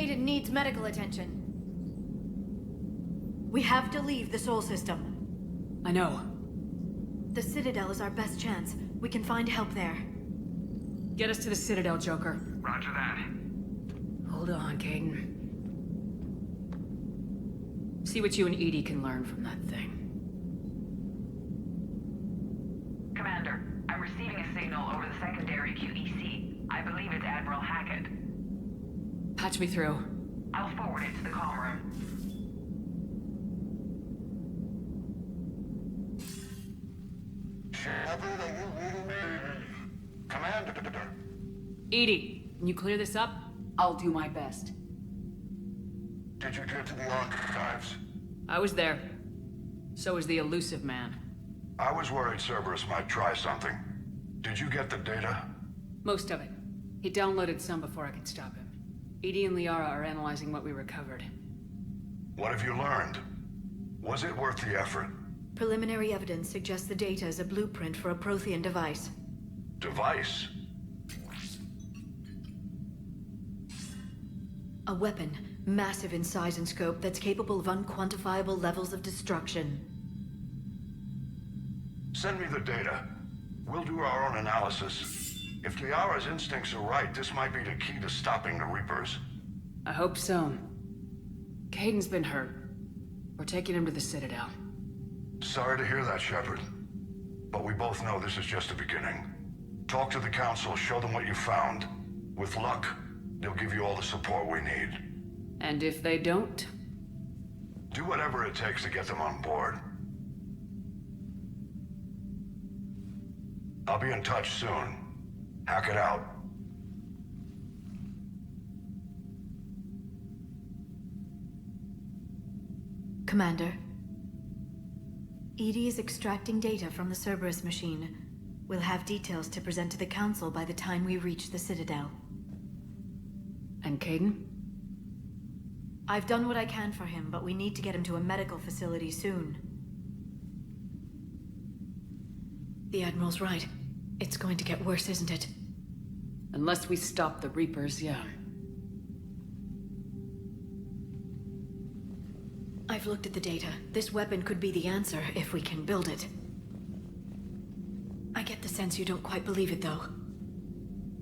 Aiden needs medical attention. We have to leave the Sol system. I know. The Citadel is our best chance. We can find help there. Get us to the Citadel, Joker. Roger that. Hold on, Caden. See what you and Edie can learn from that thing. Commander, I'm receiving a signal over the secondary QEC. I believe it's Admiral Hackett. Patch me through. I'll forward it to the comm room. Shepard, are you reading me? Commander. Edie, can you clear this up? I'll do my best. Did you get to the archives? I was there. So was the elusive man. I was worried Cerberus might try something. Did you get the data? Most of it. He downloaded some before I could stop him. Edie and Liara are analyzing what we recovered. What have you learned? Was it worth the effort? Preliminary evidence suggests the data is a blueprint for a Prothean device. Device? A weapon, massive in size and scope, that's capable of unquantifiable levels of destruction. Send me the data. We'll do our own analysis. If Liara's instincts are right, this might be the key to stopping the Reapers. I hope so. Caden's been hurt. We're taking him to the Citadel. Sorry to hear that, Shepard. But we both know this is just the beginning. Talk to the Council, show them what you found. With luck, they'll give you all the support we need. And if they don't? Do whatever it takes to get them on board. I'll be in touch soon. Hack it out. Commander. Edie is extracting data from the Cerberus machine. We'll have details to present to the Council by the time we reach the Citadel. And Caden? I've done what I can for him, but we need to get him to a medical facility soon. The Admiral's right. It's going to get worse, isn't it? Unless we stop the Reapers, yeah. I've looked at the data. This weapon could be the answer if we can build it. I get the sense you don't quite believe it, though.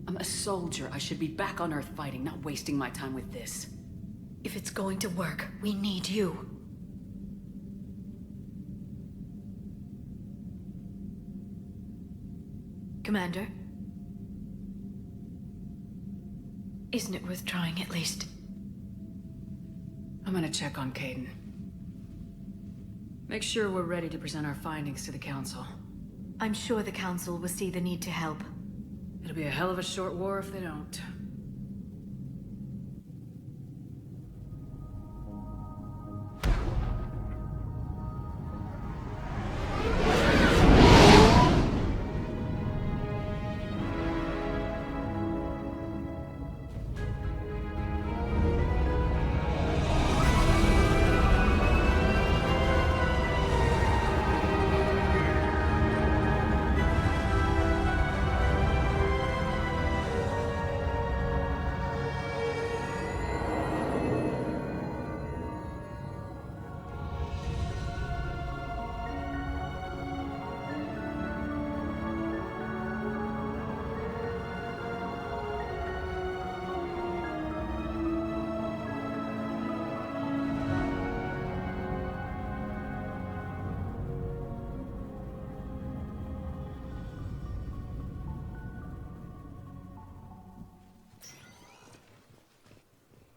I'm a soldier. I should be back on Earth fighting, not wasting my time with this. If it's going to work, we need you. Commander? Isn't it worth trying, at least? I'm gonna check on Caden. Make sure we're ready to present our findings to the Council. I'm sure the Council will see the need to help. It'll be a hell of a short war if they don't.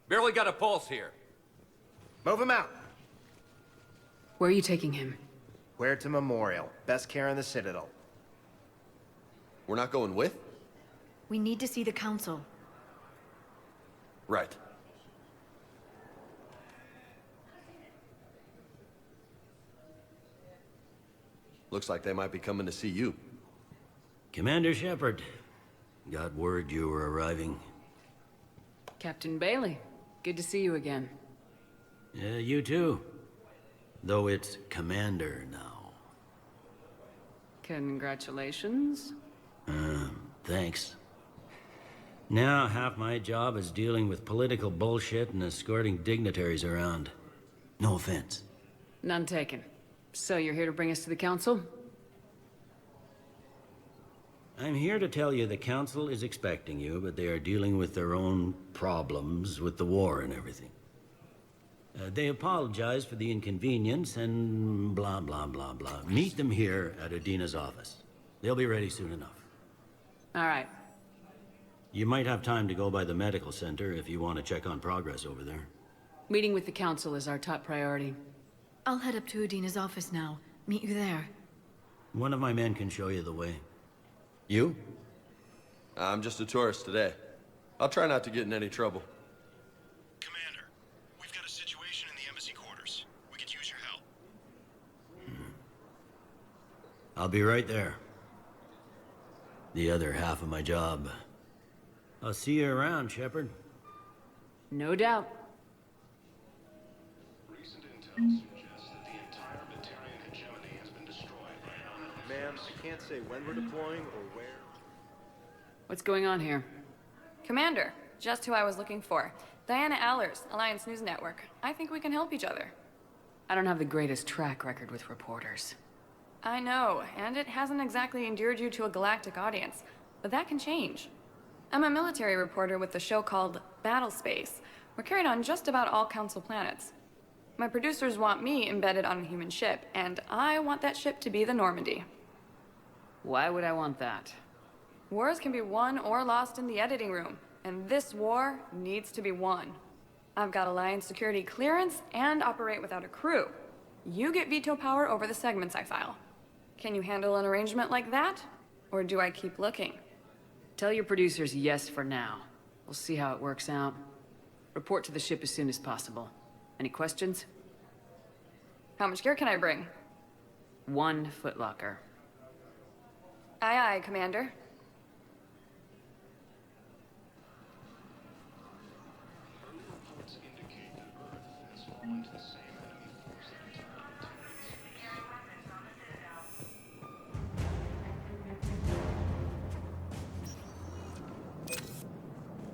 Barely got a pulse here. Move him out. Where are you taking him? Where to Memorial. Best care in the Citadel. We're not going with? We need to see the Council. Right. Looks like they might be coming to see you. Commander Shepard. Got word you were arriving. Captain Bailey. Good to see you again. Yeah, you too. Though it's Commander now. Congratulations. Thanks. Now half my job is dealing with political bullshit and escorting dignitaries around. No offense. None taken. So you're here to bring us to the council? I'm here to tell you the council is expecting you, but they are dealing with their own problems with the war and everything. They apologize for the inconvenience and blah, blah, blah, blah. Meet them here at Adina's office. They'll be ready soon enough. All right. You might have time to go by the medical center if you want to check on progress over there. Meeting with the council is our top priority. I'll head up to Udina's office now. Meet you there. One of my men can show you the way. You? I'm just a tourist today. I'll try not to get in any trouble. Commander, we've got a situation in the embassy quarters. We could use your help. I'll be right there. The other half of my job. I'll see you around, Shepard. No doubt. Recent intel suggests that the entire Batarian hegemony has been destroyed by an unknown. Ma'am, I can't say when we're deploying or where. What's going on here? Commander, just who I was looking for. Diana Allers, Alliance News Network. I think we can help each other. I don't have the greatest track record with reporters. I know, and it hasn't exactly endeared you to a galactic audience, but that can change. I'm a military reporter with the show called Battle Space. We're carried on just about all Council planets. My producers want me embedded on a human ship, and I want that ship to be the Normandy. Why would I want that? Wars can be won or lost in the editing room, and this war needs to be won. I've got Alliance security clearance and operate without a crew. You get veto power over the segments I file. Can you handle an arrangement like that? Or do I keep looking? Tell your producers yes for now. We'll see how it works out. Report to the ship as soon as possible. Any questions? How much gear can I bring? 1 footlocker. Aye, aye, Commander. Reports indicate that Earth has fallen to the same enemy force that attacked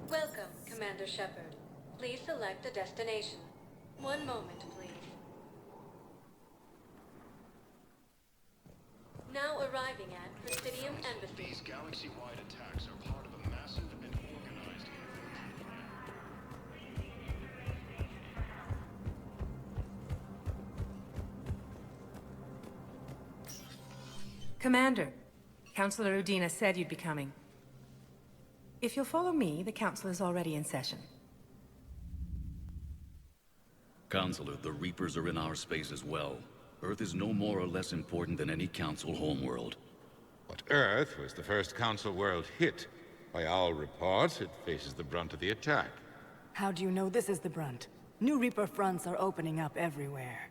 Welcome, Commander Shepard. Please select a destination. One moment, please. Now arriving at Presidium Embassy. These galaxy-wide attacks are part of a massive and organized invasion. Commander, Councilor Udina said you'd be coming. If you'll follow me, the council is already in session. Counselor, the Reapers are in our space as well. Earth is no more or less important than any Council homeworld. But Earth was the first Council world hit. By all reports, it faces the brunt of the attack. How do you know this is the brunt? New Reaper fronts are opening up everywhere.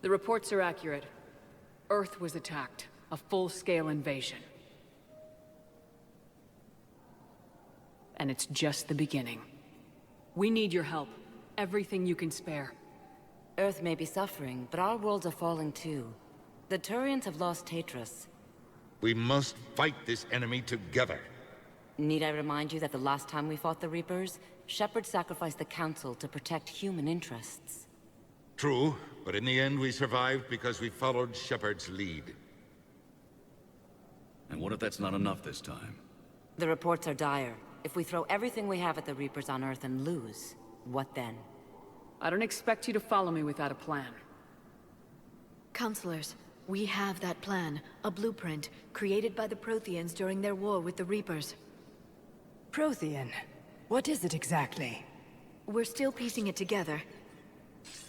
The reports are accurate. Earth was attacked. A full-scale invasion. And it's just the beginning. We need your help. Everything you can spare. Earth may be suffering, but our worlds are falling too. The Turians have lost Tatris. We must fight this enemy together. Need I remind you that the last time we fought the Reapers, Shepard sacrificed the Council to protect human interests? True, but in the end we survived because we followed Shepard's lead. And what if that's not enough this time? The reports are dire. If we throw everything we have at the Reapers on Earth and lose, what then? I don't expect you to follow me without a plan. Counselors, we have that plan. A blueprint, created by the Protheans during their war with the Reapers. Prothean? What is it exactly? We're still piecing it together.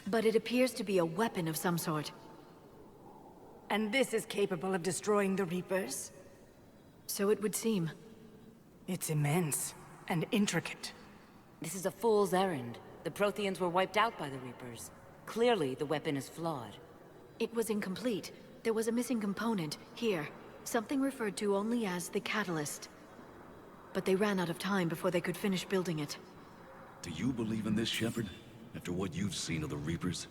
But it appears to be a weapon of some sort. And this is capable of destroying the Reapers? So it would seem. It's immense and intricate. This is a fool's errand. The Protheans were wiped out by the Reapers. Clearly, the weapon is flawed. It was incomplete. There was a missing component, here. Something referred to only as the catalyst. But they ran out of time before they could finish building it. Do you believe in this, Shepard? After what you've seen of the Reapers?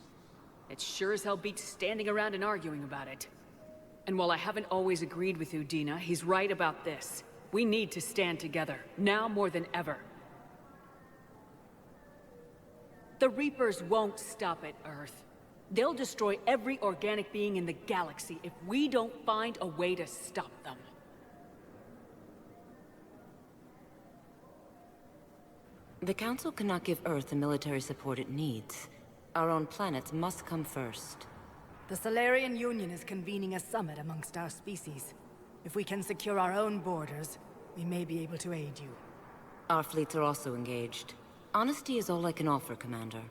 It sure as hell beats standing around and arguing about it. And while I haven't always agreed with Udina, he's right about this. We need to stand together, now more than ever. The Reapers won't stop at Earth. They'll destroy every organic being in the galaxy if we don't find a way to stop them. The Council cannot give Earth the military support it needs. Our own planets must come first. The Solarian Union is convening a summit amongst our species. If we can secure our own borders, we may be able to aid you. Our fleets are also engaged. Honesty is all I can offer, Commander.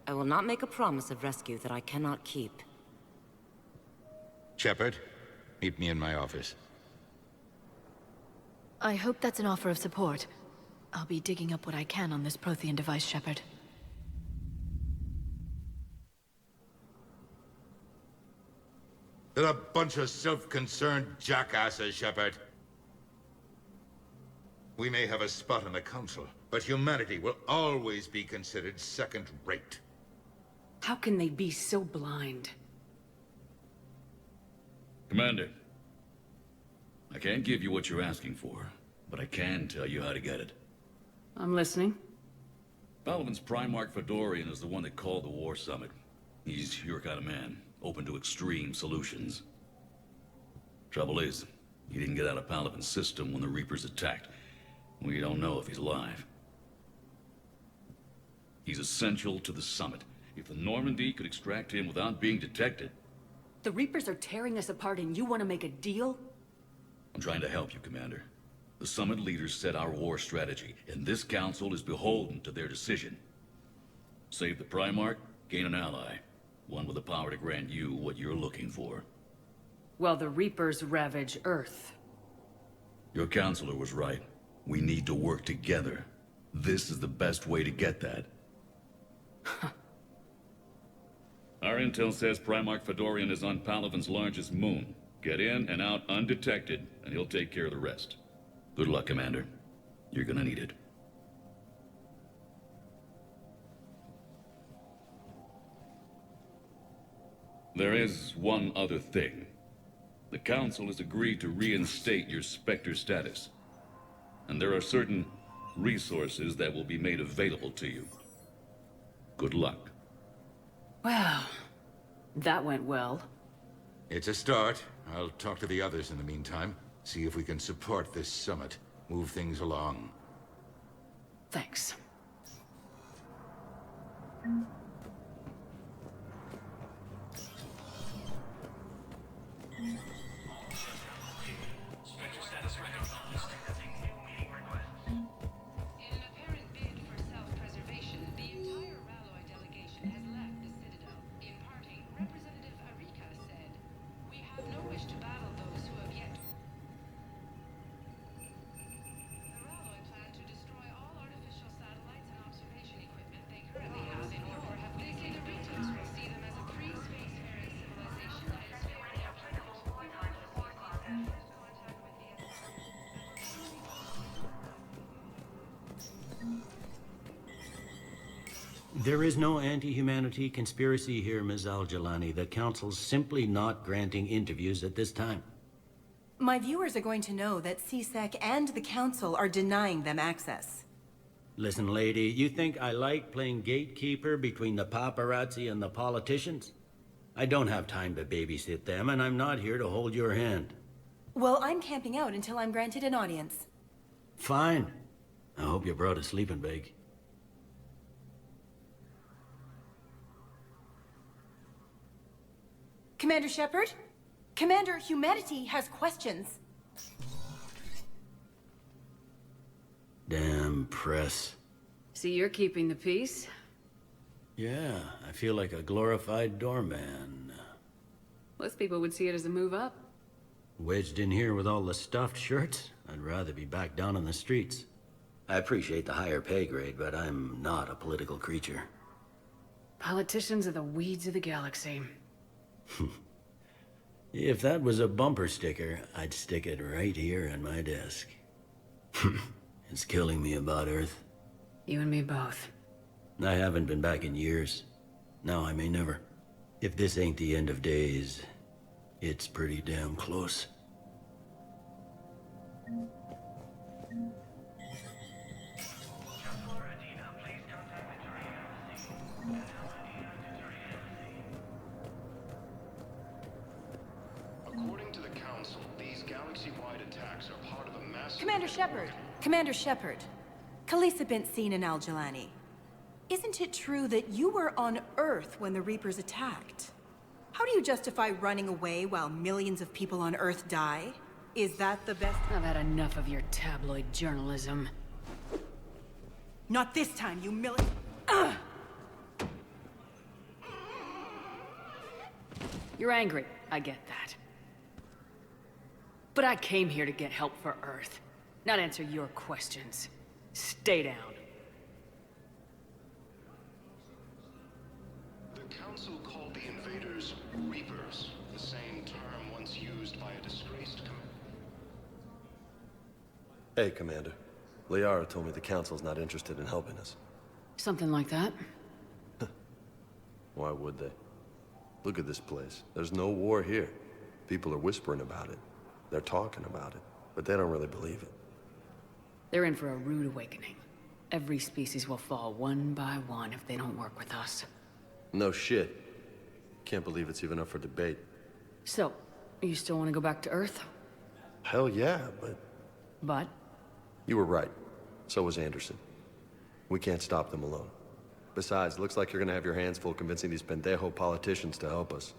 I will not make a promise of rescue that I cannot keep. Shepard, meet me in my office. I hope that's an offer of support. I'll be digging up what I can on this Prothean device, Shepard. They're a bunch of self-concerned jackasses, Shepard. We may have a spot in the Council, but humanity will always be considered second-rate. How can they be so blind? Commander, I can't give you what you're asking for, but I can tell you how to get it. I'm listening. Palaven's Primarch Fedorian is the one that called the War Summit. He's your kind of man, open to extreme solutions. Trouble is, he didn't get out of Palaven's system when the Reapers attacked. We don't know if he's alive. He's essential to the summit. If the Normandy could extract him without being detected... The Reapers are tearing us apart and you want to make a deal? I'm trying to help you, Commander. The summit leaders set our war strategy, and this council is beholden to their decision. Save the Primarch, gain an ally. One with the power to grant you what you're looking for. Well, the Reapers ravage Earth. Your counselor was right. We need to work together. This is the best way to get that. Our intel says Primarch Fedorian is on Palaven's largest moon. Get in and out undetected, and he'll take care of the rest. Good luck, Commander. You're gonna need it. There is one other thing. The Council has agreed to reinstate your Spectre status. And there are certain resources that will be made available to you. Good luck. Well, that went well. It's a start. I'll talk to the others in the meantime. See if we can support this summit. Move things along. Thanks. There is no anti-humanity conspiracy here, Ms. Al-Jalani. The Council's simply not granting interviews at this time. My viewers are going to know that CSEC and the Council are denying them access. Listen, lady, you think I like playing gatekeeper between the paparazzi and the politicians? I don't have time to babysit them, and I'm not here to hold your hand. Well, I'm camping out until I'm granted an audience. Fine. I hope you brought a sleeping bag. Commander Shepard? Commander, humanity has questions. Damn press. See, you're keeping the peace? Yeah, I feel like a glorified doorman. Most people would see it as a move up. Wedged in here with all the stuffed shirts, I'd rather be back down on the streets. I appreciate the higher pay grade, but I'm not a political creature. Politicians are the weeds of the galaxy. If that was a bumper sticker, I'd stick it right here on my desk. It's killing me about Earth. You and me both. I haven't been back in years. Now I may never. If this ain't the end of days, it's pretty damn close. According to the Council, these galaxy-wide attacks are part of a massive... Commander Shepard! Commander Shepard. Khalisah bint Seen and Al-Jalani. Isn't it true that you were on Earth when the Reapers attacked? How do you justify running away while millions of people on Earth die? Is that the best... I've had enough of your tabloid journalism. Not this time, you You're angry, I get that. But I came here to get help for Earth, not answer your questions. Stay down. The Council called the invaders Reapers, the same term once used by a disgraced commander. Hey, Commander. Liara told me the Council's not interested in helping us. Something like that. Why would they? Look at this place. There's no war here. People are whispering about it. They're talking about it, but they don't really believe it. They're in for a rude awakening. Every species will fall one by one if they don't work with us. No shit. Can't believe it's even up for debate. So, you still want to go back to Earth? Hell yeah, but... But? You were right. So was Anderson. We can't stop them alone. Besides, looks like you're gonna have your hands full convincing these pendejo politicians to help us.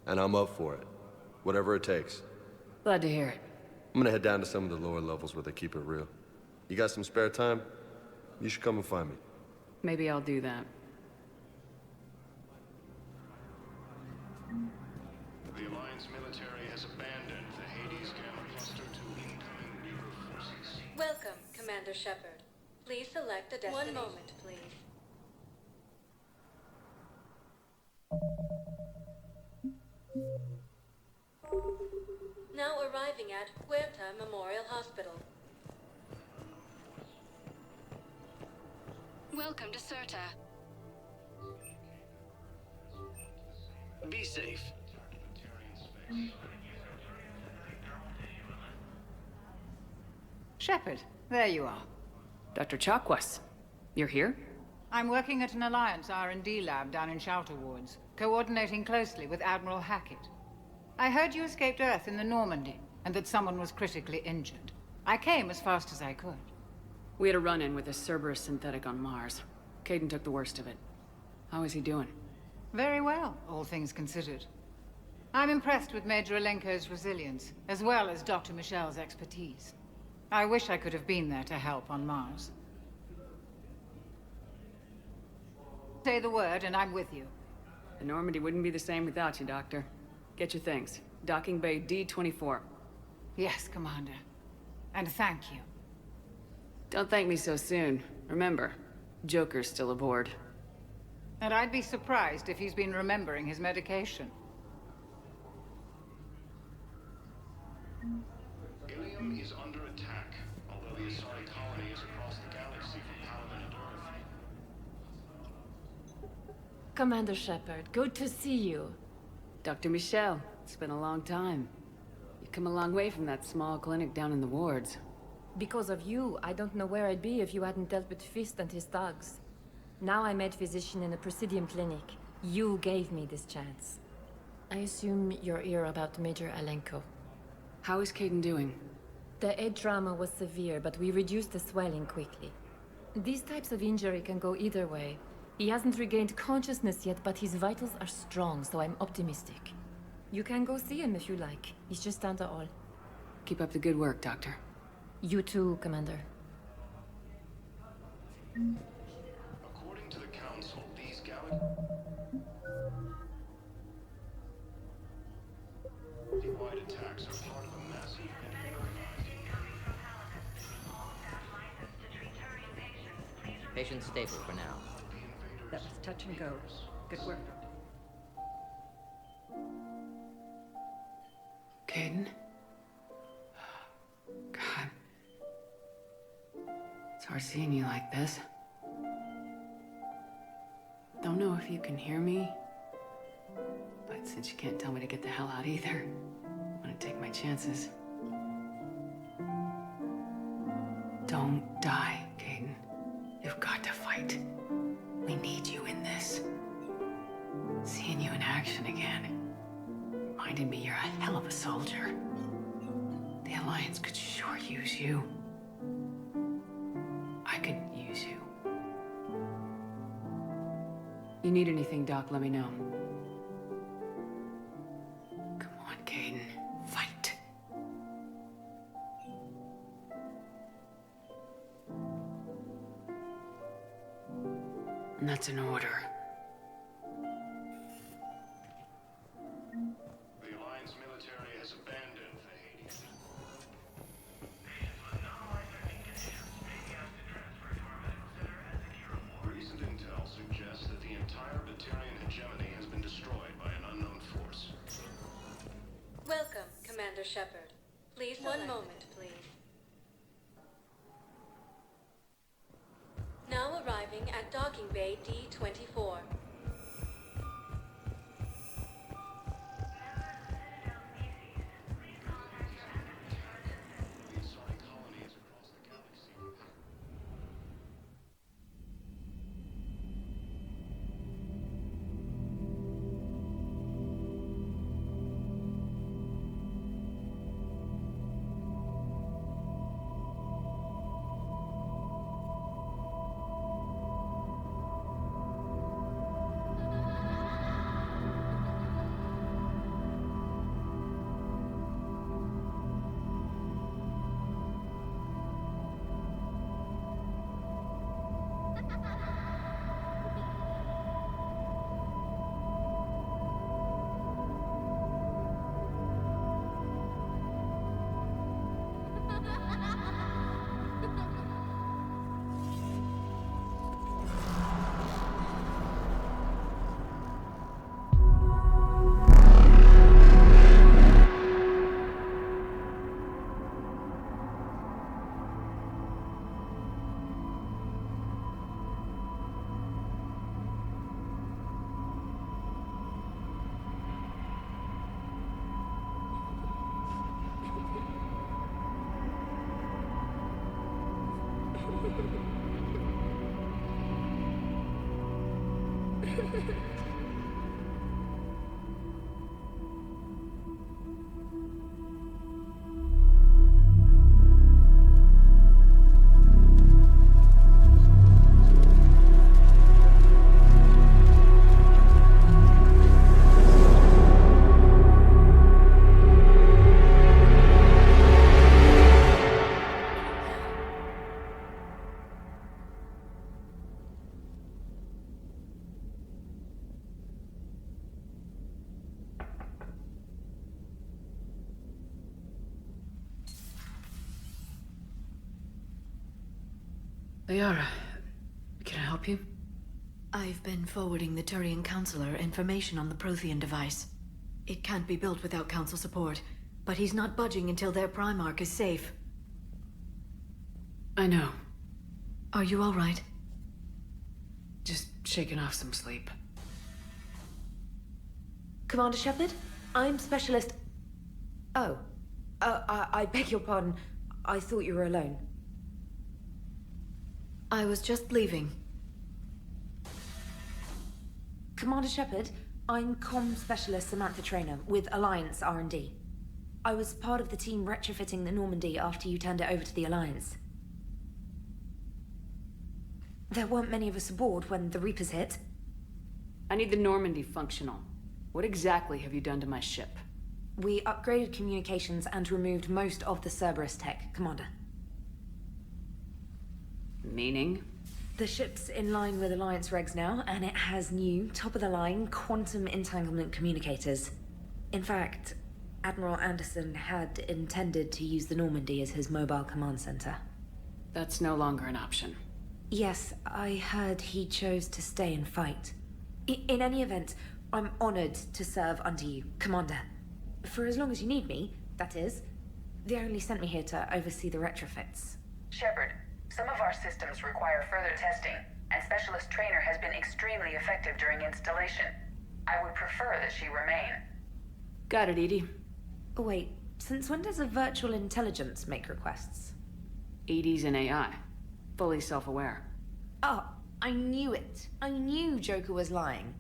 And I'm up for it. Whatever it takes. Glad to hear it. I'm gonna head down to some of the lower levels where they keep it real. You got some spare time? You should come and find me. Maybe I'll do that. The Alliance military has abandoned the Hades Gamma cluster to incoming Reaper forces. Welcome, Commander Shepard. Please select the destination. 1 moment, please. Now arriving at Huerta Memorial Hospital. Welcome to Cirta. Be safe. Shepard, there you are. Dr. Chakwas, you're here? I'm working at an Alliance R&D lab down in Shelter Wards, coordinating closely with Admiral Hackett. I heard you escaped Earth in the Normandy, and that someone was critically injured. I came as fast as I could. We had a run-in with a Cerberus synthetic on Mars. Caden took the worst of it. How is he doing? Very well, all things considered. I'm impressed with Major Alenko's resilience, as well as Dr. Michel's expertise. I wish I could have been there to help on Mars. Say the word, and I'm with you. The Normandy wouldn't be the same without you, Doctor. Get your things. Docking Bay D-24. Yes, Commander. And thank you. Don't thank me so soon. Remember, Joker's still aboard. And I'd be surprised if he's been remembering his medication. Ilium is under attack, although the Asari colony is across the galaxy from Paladin and Earth. Commander Shepard, good to see you. Dr. Michel, it's been a long time. You've come a long way from that small clinic down in the wards. Because of you, I don't know where I'd be if you hadn't dealt with Fist and his thugs. Now I'm head physician in a Presidium clinic. You gave me this chance. I assume you're here about Major Alenko. How is Caden doing? The head trauma was severe, but we reduced the swelling quickly. These types of injury can go either way. He hasn't regained consciousness yet, but his vitals are strong, so I'm optimistic. You can go see him if you like. He's just down the hall. Keep up the good work, Doctor. You too, Commander. According to the Council, these galaxy-wide attacks are part of a massive Patient stable for now. That was touch and go. Good work. Caden? God. It's hard seeing you like this. Don't know if you can hear me, but since you can't tell me to get the hell out either, I'm gonna take my chances. Don't die, Caden. You've got to fight. We need you in this. Seeing you in action again reminded me you're a hell of a soldier. The Alliance could sure use you. I could use you. You need anything, Doc, let me know. Come on, Caden. Fight. And that's an order. The Alliance military has abandoned the Hades. Recent intel suggests that the entire Batarian hegemony has been destroyed by an unknown force. Welcome, Commander Shepard. Please, one moment, please. Now arriving at Docking Bay D-24. Liara, can I help you? I've been forwarding the Turian Counselor information on the Prothean device. It can't be built without Council support, but he's not budging until their Primarch is safe. I know. Are you all right? Just shaking off some sleep. Commander Shepard, I'm Specialist... Oh. I beg your pardon. I thought you were alone. I was just leaving. Commander Shepard, I'm Comm Specialist Samantha Traynor with Alliance R&D. I was part of the team retrofitting the Normandy after you turned it over to the Alliance. There weren't many of us aboard when the Reapers hit. I need the Normandy functional. What exactly have you done to my ship? We upgraded communications and removed most of the Cerberus tech, Commander. Meaning? The ship's in line with Alliance regs now, and it has new, top-of-the-line, quantum entanglement communicators. In fact, Admiral Anderson had intended to use the Normandy as his mobile command center. That's no longer an option. Yes, I heard he chose to stay and fight. In any event, I'm honored to serve under you, Commander. For as long as you need me, that is. They only sent me here to oversee the retrofits. Shepard, some of our systems require further testing, and Specialist Traynor has been extremely effective during installation. I would prefer that she remain. Got it, Edie. Wait, since when does a virtual intelligence make requests? 80s and AI. Fully self-aware. Oh, I knew it. I knew Joker was lying.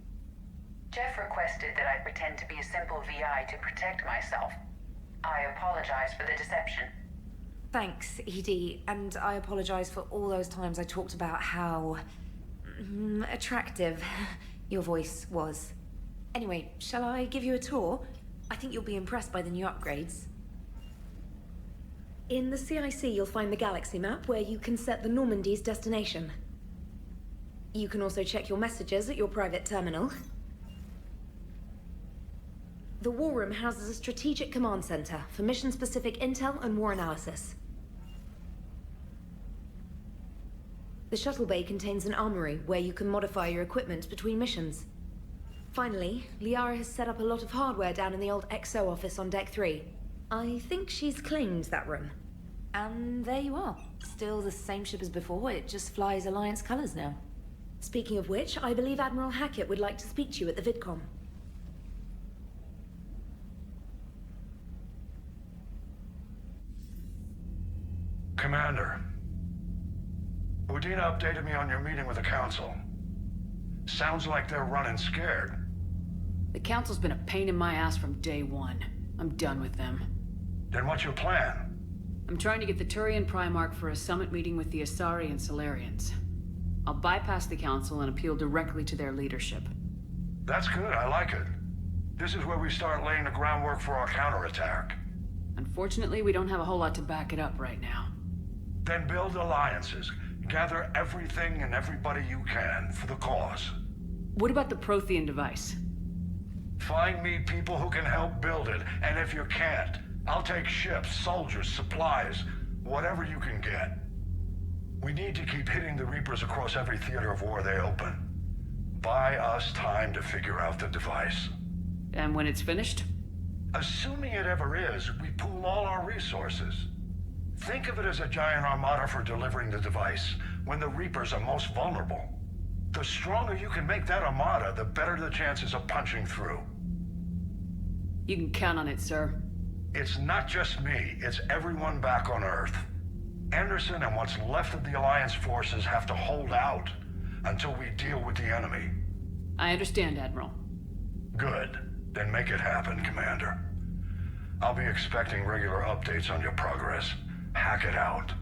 Jeff requested that I pretend to be a simple VI to protect myself. I apologize for the deception. Thanks, Edie, and I apologize for all those times I talked about how... attractive your voice was. Anyway, shall I give you a tour? I think you'll be impressed by the new upgrades. In the CIC, you'll find the galaxy map where you can set the Normandy's destination. You can also check your messages at your private terminal. The War Room houses a strategic command center for mission-specific intel and war analysis. The shuttle bay contains an armory where you can modify your equipment between missions. Finally, Liara has set up a lot of hardware down in the old XO office on Deck 3. I think she's claimed that room. And there you are. Still the same ship as before, it just flies Alliance colors now. Speaking of which, I believe Admiral Hackett would like to speak to you at the VidCom. Commander, Udina updated me on your meeting with the Council. Sounds like they're running scared. The Council's been a pain in my ass from day one. I'm done with them. Then what's your plan? I'm trying to get the Turian Primarch for a summit meeting with the Asari and Solarians. I'll bypass the Council and appeal directly to their leadership. That's good, I like it. This is where we start laying the groundwork for our counterattack. Unfortunately, we don't have a whole lot to back it up right now. Then build alliances. Gather everything and everybody you can for the cause. What about the Prothean device? Find me people who can help build it, and if you can't, I'll take ships, soldiers, supplies, whatever you can get. We need to keep hitting the Reapers across every theater of war they open. Buy us time to figure out the device. And when it's finished? Assuming it ever is, we pool all our resources. Think of it as a giant armada for delivering the device, when the Reapers are most vulnerable. The stronger you can make that armada, the better the chances of punching through. You can count on it, sir. It's not just me, it's everyone back on Earth. Anderson and what's left of the Alliance forces have to hold out until we deal with the enemy. I understand, Admiral. Good. Then make it happen, Commander. I'll be expecting regular updates on your progress. Hack it out.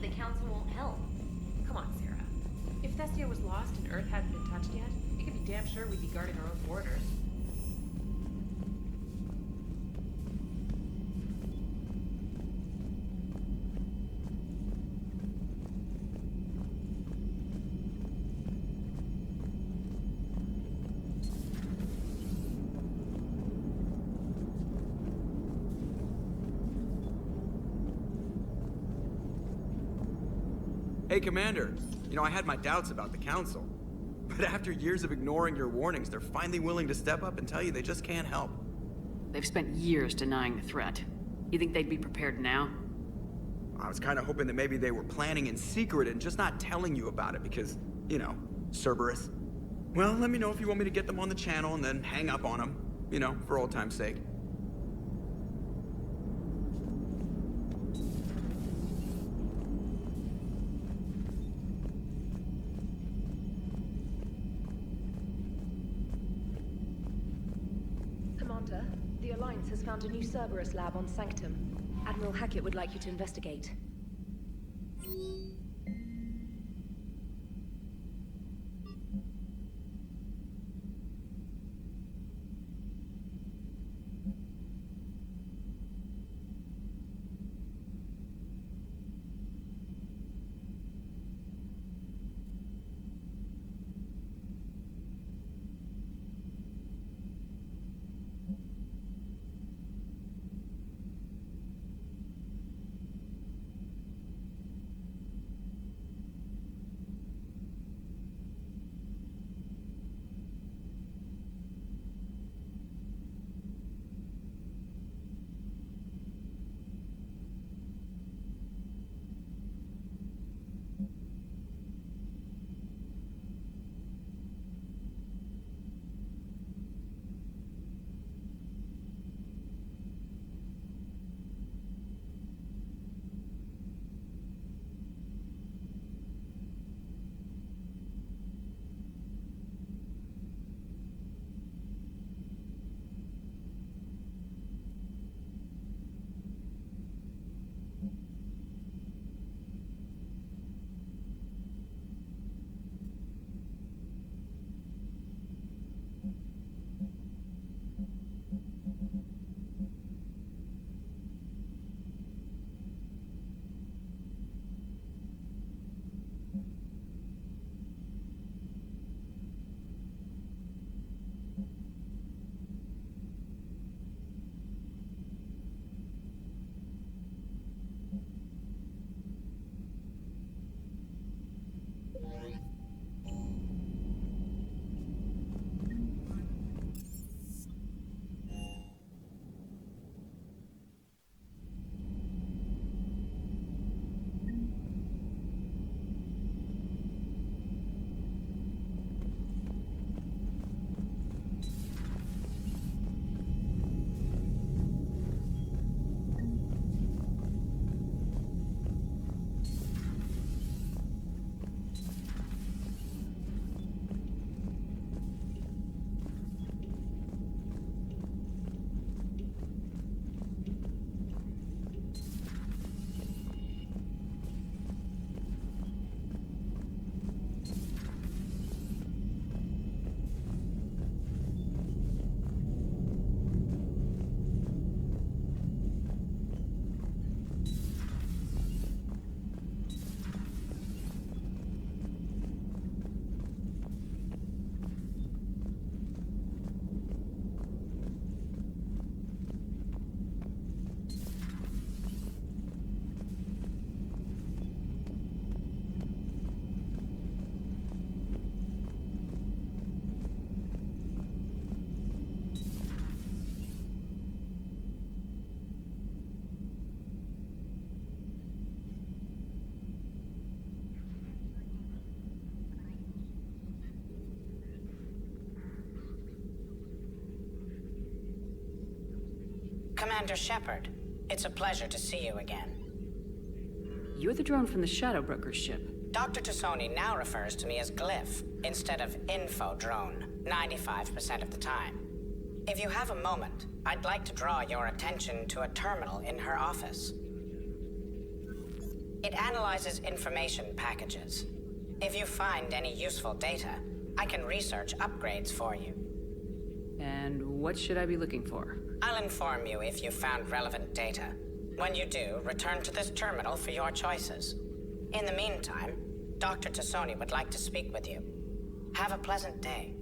The Council won't help. Come on, Sarah. If Thestia was lost and Earth hadn't been touched yet, you could be damn sure we'd be guarding our own borders. Hey, Commander. You know, I had my doubts about the Council. But after years of ignoring your warnings, they're finally willing to step up and tell you they just can't help. They've spent years denying the threat. You think they'd be prepared now? I was kind of hoping that maybe they were planning in secret and just not telling you about it because, you know, Cerberus. Well, let me know if you want me to get them on the channel and then hang up on them. You know, for old time's sake. Commander, the Alliance has found a new Cerberus lab on Sanctum. Admiral Hackett would like you to investigate. Commander Shepard, it's a pleasure to see you again. You're the drone from the Shadow Broker's ship. Dr. Tassoni now refers to me as Glyph, instead of Info Drone, 95% of the time. If you have a moment, I'd like to draw your attention to a terminal in her office. It analyzes information packages. If you find any useful data, I can research upgrades for you. And what should I be looking for? I'll inform you if you found relevant data. When you do, return to this terminal for your choices. In the meantime, Dr. Tassoni would like to speak with you. Have a pleasant day.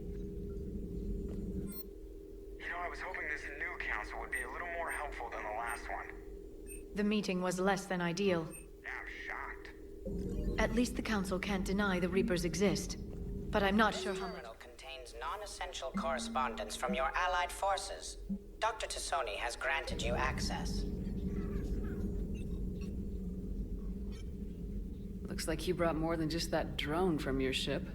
You know, I was hoping this new council would be a little more helpful than the last one. The meeting was less than ideal. I'm shocked. At least the council can't deny the Reapers exist. But I'm not sure how much... This terminal contains non-essential correspondence from your allied forces. Dr. Tassoni has granted you access. Looks like you brought more than just that drone from your ship.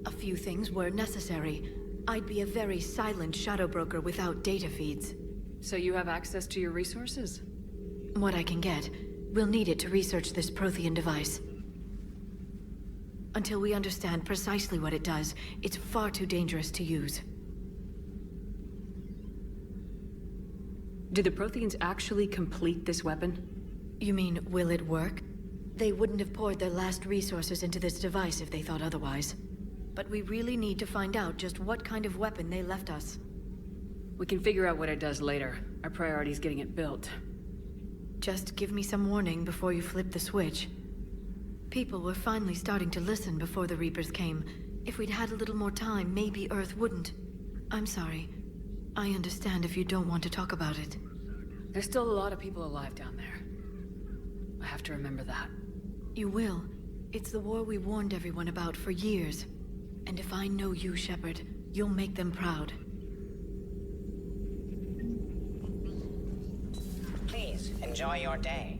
A few things were necessary. I'd be a very silent shadow broker without data feeds. So you have access to your resources? What I can get. We'll need it to research this Prothean device. Until we understand precisely what it does, it's far too dangerous to use. Did the Protheans actually complete this weapon? You mean, will it work? They wouldn't have poured their last resources into this device if they thought otherwise. But we really need to find out just what kind of weapon they left us. We can figure out what it does later. Our priority is getting it built. Just give me some warning before you flip the switch. People were finally starting to listen before the Reapers came. If we'd had a little more time, maybe Earth wouldn't. I'm sorry. I understand if you don't want to talk about it. There's still a lot of people alive down there. I have to remember that. You will. It's the war we warned everyone about for years. And if I know you, Shepard, you'll make them proud. Please, enjoy your day.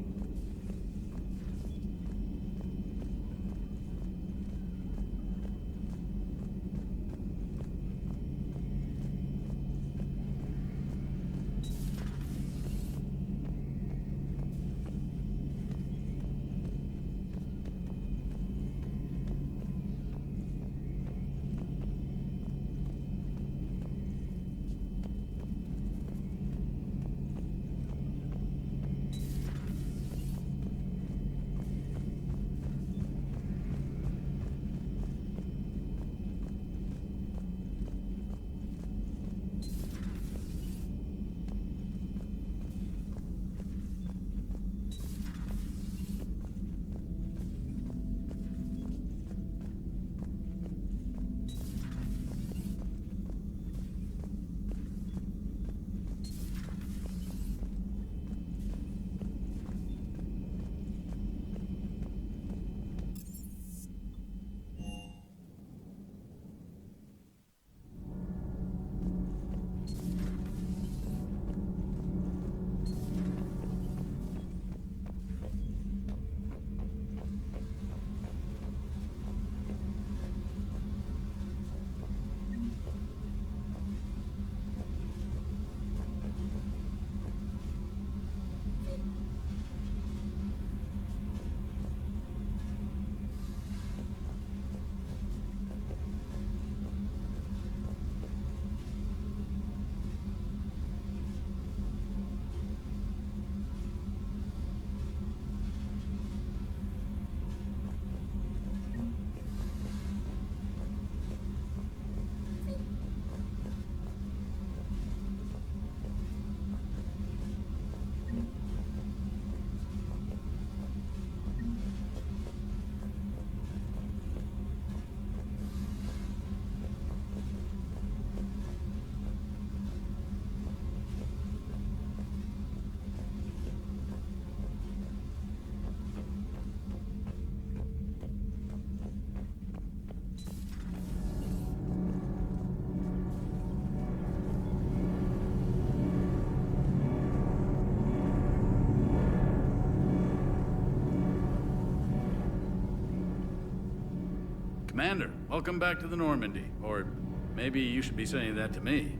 Commander, welcome back to the Normandy. Or maybe you should be saying that to me.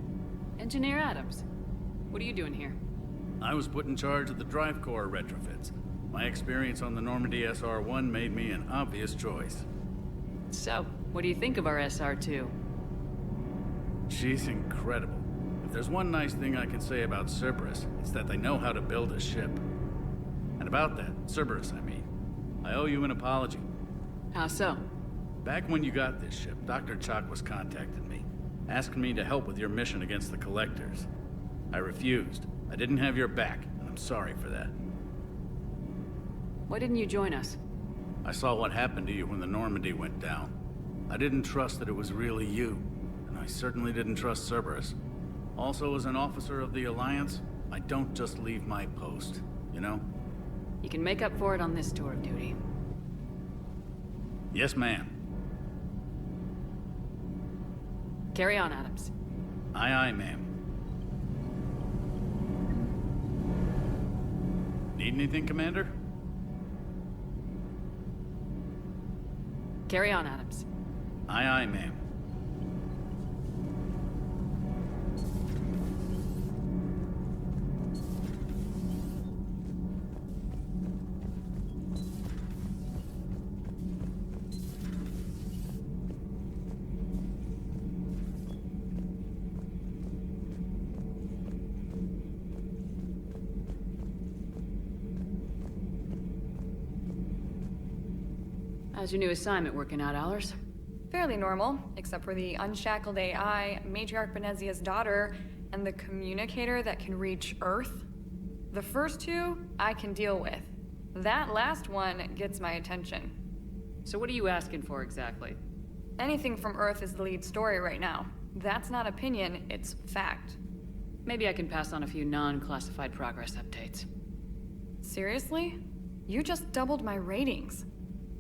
Engineer Adams, what are you doing here? I was put in charge of the drive core retrofits. My experience on the Normandy SR-1 made me an obvious choice. So, what do you think of our SR-2? She's incredible. If there's one nice thing I can say about Cerberus, it's that they know how to build a ship. And about that, Cerberus, I mean, I owe you an apology. How so? Back when you got this ship, Dr. Chalk was contacting me, asking me to help with your mission against the Collectors. I refused. I didn't have your back, and I'm sorry for that. Why didn't you join us? I saw what happened to you when the Normandy went down. I didn't trust that it was really you, and I certainly didn't trust Cerberus. Also, as an officer of the Alliance, I don't just leave my post, you know? You can make up for it on this tour of duty. Yes, ma'am. Carry on, Adams. Aye, aye, ma'am. Need anything, Commander? Carry on, Adams. Aye, aye, ma'am. How's your new assignment working out, Allers? Fairly normal, except for the unshackled AI, Matriarch Benezia's daughter, and the communicator that can reach Earth. The first two, I can deal with. That last one gets my attention. So what are you asking for exactly? Anything from Earth is the lead story right now. That's not opinion, it's fact. Maybe I can pass on a few non-classified progress updates. Seriously? You just doubled my ratings.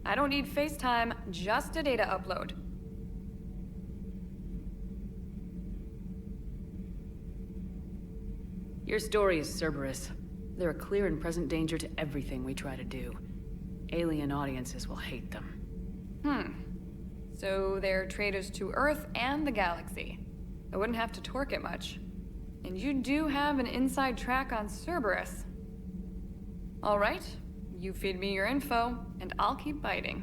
I don't need FaceTime, just a data upload. Your story is Cerberus. They're a clear and present danger to everything we try to do. Alien audiences will hate them. So they're traitors to Earth and the galaxy. I wouldn't have to torque it much. And you do have an inside track on Cerberus. All right, you feed me your info, and I'll keep biting.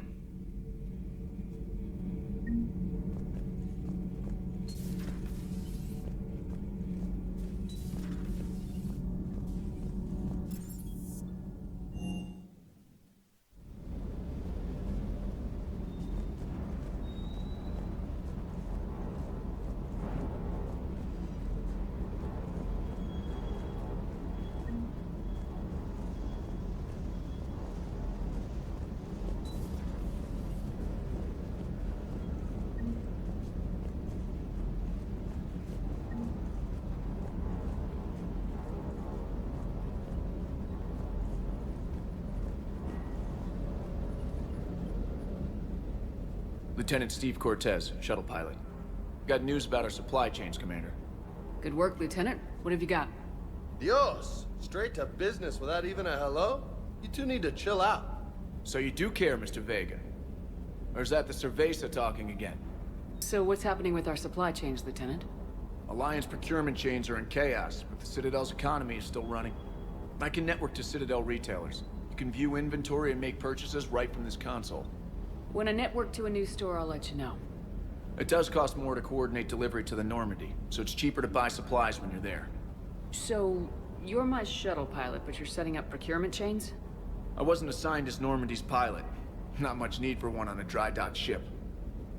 Lieutenant Steve Cortez, shuttle pilot. Got news about our supply chains, Commander. Good work, Lieutenant. What have you got? Dios! Straight to business without even a hello? You two need to chill out. So you do care, Mr. Vega? Or is that the Cerveza talking again? So what's happening with our supply chains, Lieutenant? Alliance procurement chains are in chaos, but the Citadel's economy is still running. I can network to Citadel retailers. You can view inventory and make purchases right from this console. When I network to a new store, I'll let you know. It does cost more to coordinate delivery to the Normandy, so it's cheaper to buy supplies when you're there. So, you're my shuttle pilot, but you're setting up procurement chains? I wasn't assigned as Normandy's pilot. Not much need for one on a dry dock ship.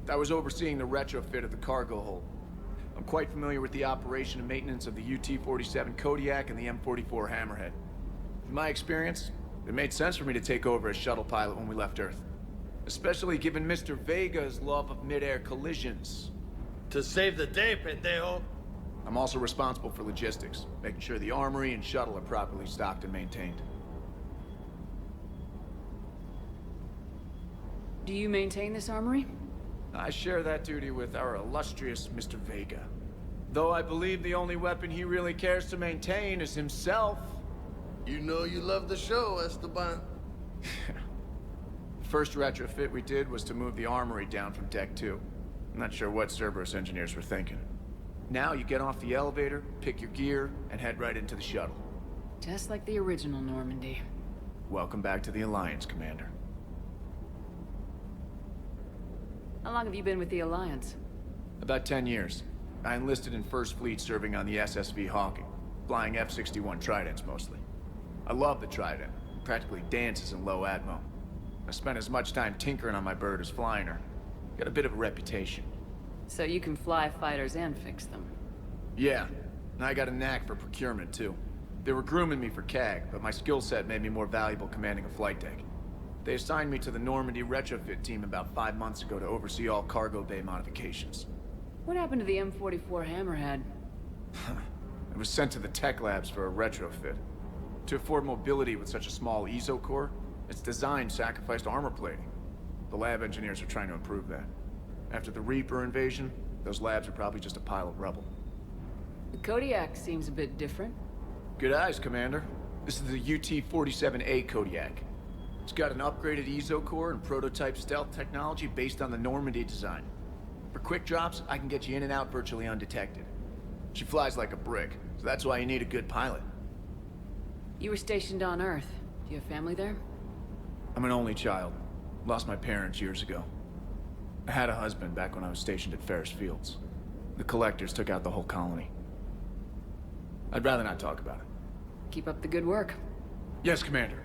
I was overseeing the retrofit of the cargo hold. I'm quite familiar with the operation and maintenance of the UT-47 Kodiak and the M44 Hammerhead. In my experience, it made sense for me to take over as shuttle pilot when we left Earth. Especially given Mr. Vega's love of mid-air collisions. To save the day, pendejo. I'm also responsible for logistics, making sure the armory and shuttle are properly stocked and maintained. Do you maintain this armory? I share that duty with our illustrious Mr. Vega. Though I believe the only weapon he really cares to maintain is himself. You know you love the show, Esteban. First retrofit we did was to move the armory down from Deck 2. I'm not sure what Cerberus engineers were thinking. Now you get off the elevator, pick your gear, and head right into the shuttle. Just like the original Normandy. Welcome back to the Alliance, Commander. How long have you been with the Alliance? About 10 years. I enlisted in First Fleet serving on the SSV Hawking, flying F-61 Tridents mostly. I love the Trident. It practically dances in low atmo. I spent as much time tinkering on my bird as flying her. Got a bit of a reputation. So you can fly fighters and fix them? Yeah, and I got a knack for procurement too. They were grooming me for CAG, but my skill set made me more valuable commanding a flight deck. They assigned me to the Normandy retrofit team about 5 months ago to oversee all cargo bay modifications. What happened to the M44 Hammerhead? It was sent to the tech labs for a retrofit. To afford mobility with such a small ESO core, its design sacrificed armor plating. The lab engineers are trying to improve that. After the Reaper invasion, those labs are probably just a pile of rubble. The Kodiak seems a bit different. Good eyes, Commander. This is the UT-47A Kodiak. It's got an upgraded ESO core and prototype stealth technology based on the Normandy design. For quick drops, I can get you in and out virtually undetected. She flies like a brick, so that's why you need a good pilot. You were stationed on Earth. Do you have family there? I'm an only child. Lost my parents years ago. I had a husband back when I was stationed at Ferris Fields. The Collectors took out the whole colony. I'd rather not talk about it. Keep up the good work. Yes, Commander.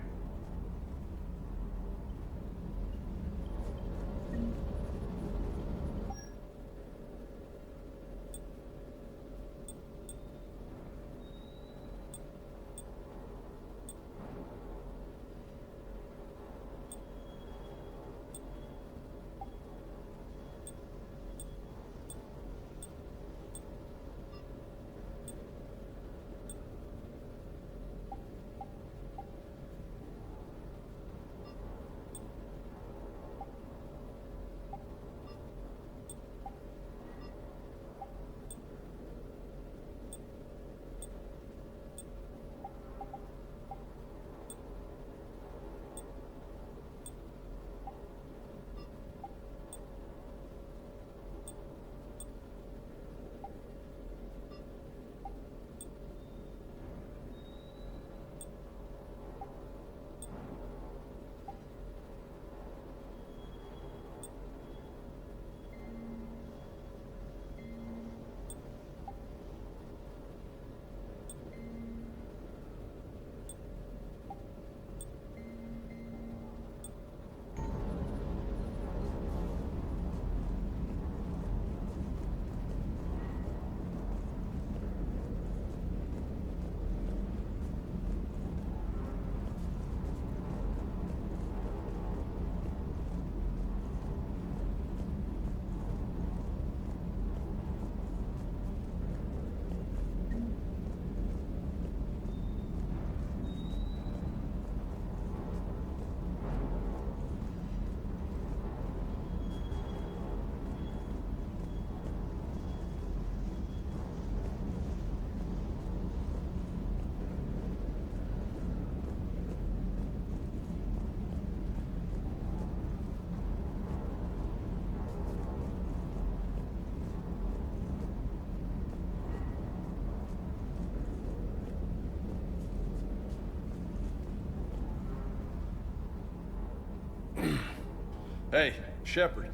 Hey, Shepard.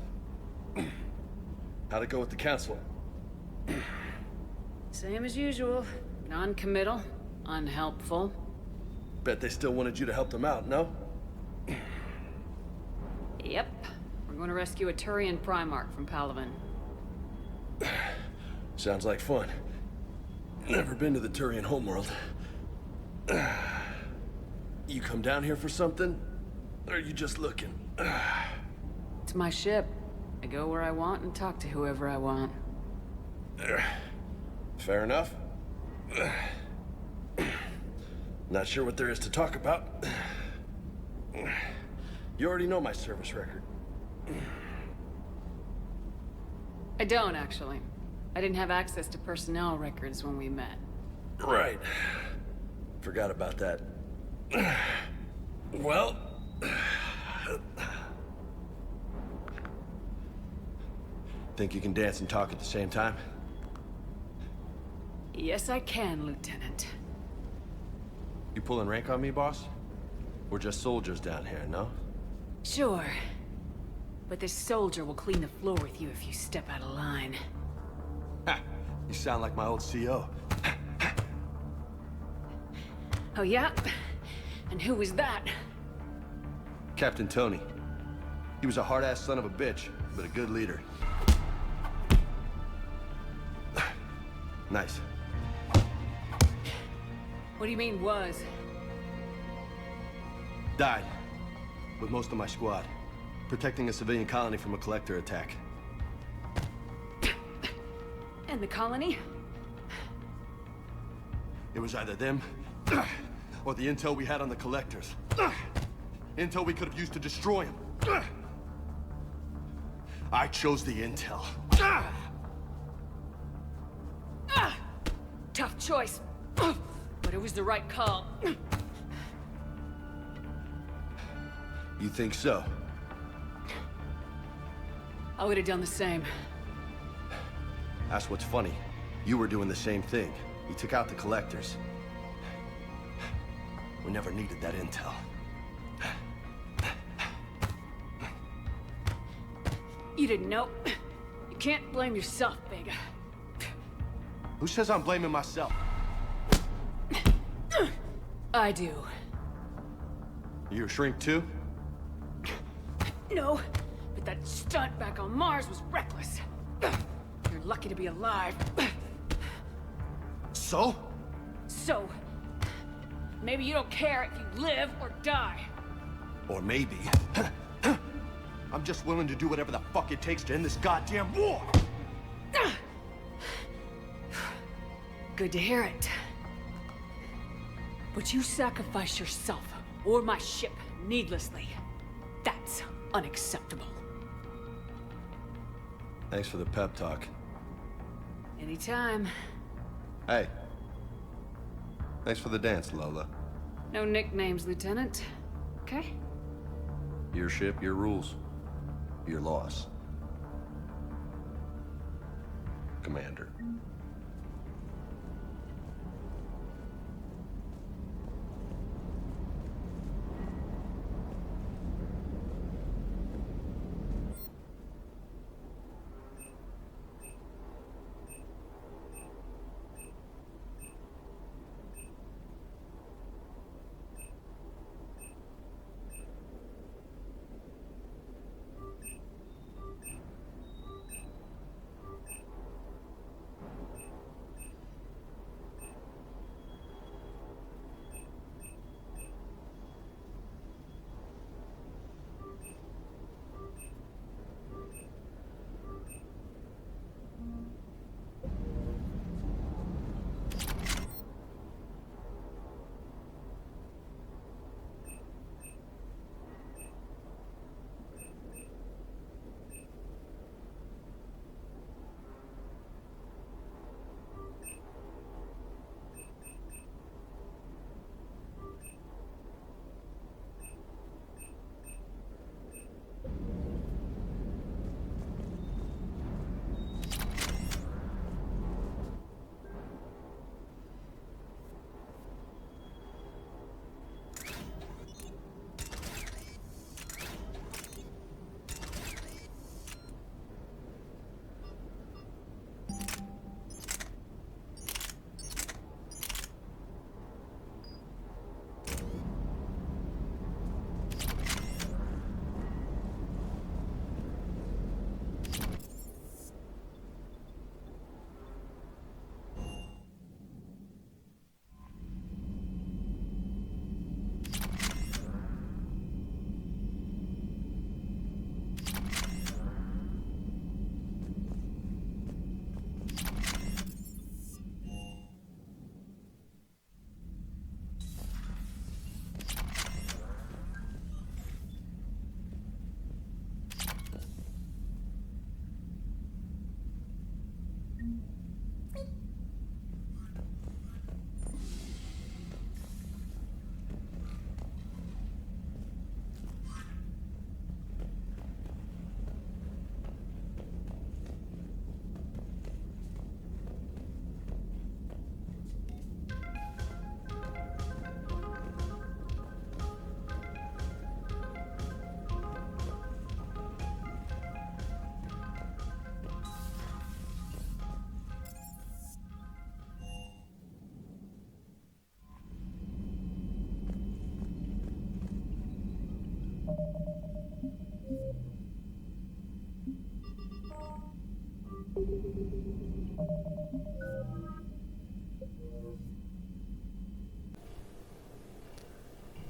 How'd it go with the council? Same as usual. Non-committal, unhelpful. Bet they still wanted you to help them out, no? Yep. We're going to rescue a Turian Primarch from Palaven. Sounds like fun. Never been to the Turian homeworld. You come down here for something? Or are you just looking? It's my ship. I go where I want and talk to whoever I want. Fair enough. Not sure what there is to talk about. You already know my service record. I don't, actually. I didn't have access to personnel records when we met. Right. Forgot about that. Well... Think you can dance and talk at the same time? Yes, I can, Lieutenant. You pulling rank on me, boss? We're just soldiers down here, no? Sure. But this soldier will clean the floor with you if you step out of line. Ha! You sound like my old CO. Oh, yeah? And who was that? Captain Tony. He was a hard-ass son of a bitch, but a good leader. Nice. What do you mean, was? Died. With most of my squad. Protecting a civilian colony from a collector attack. And the colony? It was either them, or the intel we had on the collectors. Intel we could have used to destroy them. I chose the intel. Tough choice. But it was the right call. You think so? I would have done the same. That's what's funny. You were doing the same thing. You took out the collectors. We never needed that intel. You didn't know. You can't blame yourself, Vega. Who says I'm blaming myself? I do. You a shrink too? No, but that stunt back on Mars was reckless. You're lucky to be alive. So? So, maybe you don't care if you live or die. Or maybe... I'm just willing to do whatever the fuck it takes to end this goddamn war! Good to hear it. But you sacrifice yourself, or my ship, needlessly. That's unacceptable. Thanks for the pep talk. Anytime. Hey. Thanks for the dance, Lola. No nicknames, Lieutenant. Okay? Your ship, your rules. Your loss. Commander.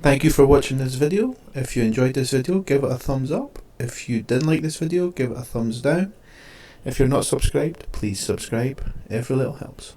Thank you for watching this video. If you enjoyed this video, give it a thumbs up. If you didn't like this video, give it a thumbs down. If you're not subscribed, please subscribe. Every little helps.